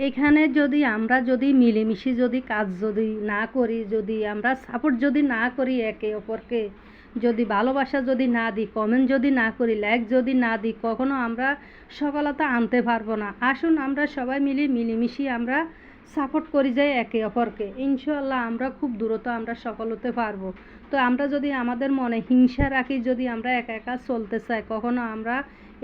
এখানে আমরা মিলেমিশে কাজ না করি, আমরা সাপোর্ট না করি একে অপরকে, ভালোবাসা না দিই, কমেন্ট না করি, লাইক না দিই, কখনো আমরা সফলতা আনতে পারবো না। আসুন আমরা সবাই মিলেমিশে আমরা সাপোর্ট করি যাই একে অপরকে, ইনশাআল্লাহ আমরা খুব দ্রুত আমরা সফল হতে পারবো। তো আমরা আমাদের মনে হিংসা রাখি, আমরা একা একা চলতে চাই, কখনো আমরা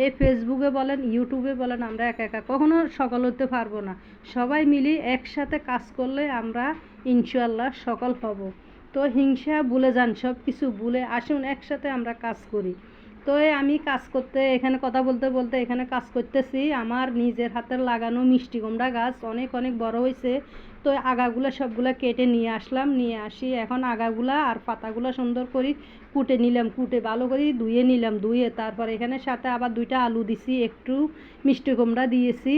এই ফেসবুকে বলেন, ইউটিউবে বলেন, আমরা একা একা কখনো সফল হতে পারবো না। সবাই মিলে একসাথে কাজ করলে আমরা ইনশাআল্লাহ সফল হব। তো হিংসা ভুলে যান, সব কিছু ভুলে আসুন একসাথে আমরা কাজ করি। তো আমি কাজ করতে এখানে কথা বলতে বলতে এখানে কাজ করতেছি। আমার নিজের হাতের লাগানো মিষ্টি কুমড়া গাছ অনেক অনেক বড় হয়েছে। তো আগাগুলো সবগুলো কেটে নিয়ে আসলাম, নিয়ে আসি এখন আগাগুলা আর পাতাগুলো সুন্দর করে কুটে নিলাম, কুটে ভালো করে ধুয়ে নিলাম, ধুয়ে তারপর এখানে সাথে আবার 2টা আলু দিছি, একটু মিষ্টি কুমড়া দিয়েছি।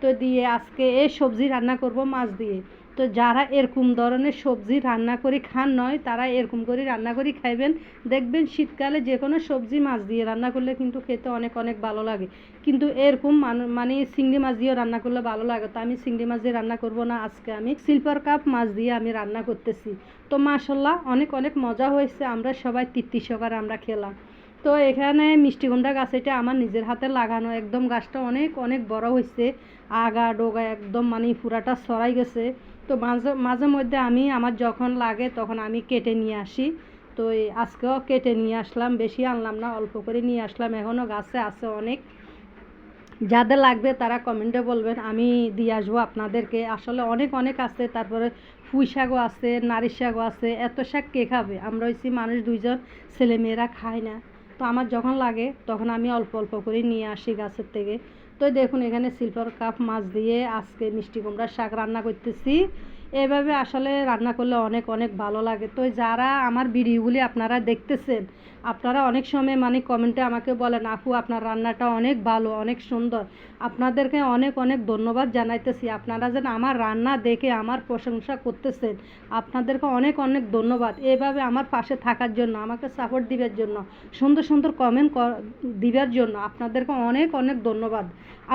তো দিয়ে আজকে এই সবজি রান্না করব মাছ দিয়ে। তো যারা এরকম ধরনের সবজি রান্না করে খান নয়, তারা এরকম করে রান্না করে খাইবেন, দেখবেন শীতকালে যে কোনো সবজি মাছ দিয়ে রান্না করলে কিন্তু খেতে অনেক অনেক ভালো লাগে। কিন্তু এরকম মানে চিংড়ি মাছ দিয়েও রান্না করলে ভালো লাগে। তো আমি চিংড়ি মাছ দিয়ে রান্না করব না, আজকে আমি সিলভার কাপ মাছ দিয়ে আমি রান্না করতেছি। তো মাশাআল্লাহ অনেক অনেক মজা হয়েছে, আমরা সবাই তৃপ্তি সহকারে আমরা খেলাম। তো এখানে মিষ্টি কুমড়া গাছ এটা আমার নিজের হাতে লাগানো, একদম গাছটা অনেক অনেক বড় হয়েছে, আগা ডোগা একদম মানে পুরাটা ছড়াই গেছে। তো মাঝে মাঝে মধ্যে আমি আমার যখন লাগে তখন আমি কেটে নিয়ে আসি। তো আজকেও কেটে নিয়ে আসলাম, বেশি আনলাম না, অল্প করে নিয়ে আসলাম, এখনও গাছে আছে অনেক। যাদের লাগবে তারা কমেন্টে বলবেন, আমি দিয়ে আসবো আপনাদেরকে। আসলে অনেক অনেক আছে, তারপরে পুঁই শাকও আছে, নারী শাকও আছে, এত শাক কে খাবে? আমরা হচ্ছি মানুষ 2জন, ছেলেমেয়েরা খায় না। তো আমার যখন লাগে তখন আমি অল্প অল্প করে নিয়ে আসি গাছের থেকে। তো দেখুন এখানে সিলভার কাপ মাছ দিয়ে আজকে মিষ্টি কুমড়ার শাক রান্না করতেছি। এভাবে আসলে রান্না করলে অনেক অনেক ভালো লাগে। তো যারা আমার ভিডিওগুলি আপনারা দেখতেছেন, আপনারা অনেক সময় মানে কমেন্টে আমাকে বলেন, আপু আপনার রান্নাটা অনেক ভালো, অনেক সুন্দর। আপনাদেরকে অনেক অনেক ধন্যবাদ জানাইতেছি। আপনারা যেন আমার রান্না দেখে আমার প্রশংসা করতেছেন, আপনাদেরকে অনেক অনেক ধন্যবাদ। এভাবে আমার পাশে থাকার জন্য, আমাকে সাপোর্ট দিবার জন্য, সুন্দর সুন্দর কমেন্ট দিবার জন্য আপনাদেরকে অনেক অনেক ধন্যবাদ।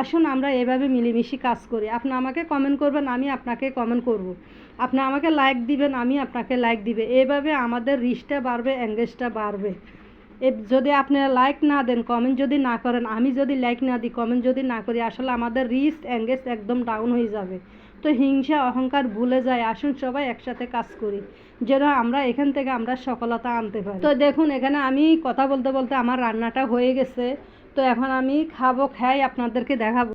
আসুন আমরা এভাবে মিলেমিশে কাজ করি। আপনি আমাকে কমেন্ট করবেন, আমি আপনাকে কমেন্ট করব। আপনি আমাকে লাইক দিবেন, আমি আপনাকে লাইক দিবে। এভাবে আমাদের রিচটা বাড়বে, এঙ্গেজটা বাড়বে। যদি আপনি লাইক না দেন, কমেন্ট যদি না করেন, আমি যদি লাইক না দিই, কমেন্ট যদি না করি, আসলে আমাদের রিচ এঙ্গেজ একদম ডাউন হয়ে যাবে। তো হিংসা অহংকার ভুলে যায়, আসুন সবাই একসাথে কাজ করি, যেন আমরা এখান থেকে আমরা সফলতা আনতে পারি। তো দেখুন এখানে আমি কথা বলতে বলতে আমার রান্নাটা হয়ে গেছে। তো এখন আমি খাবো, খাই আপনাদেরকে দেখাবো।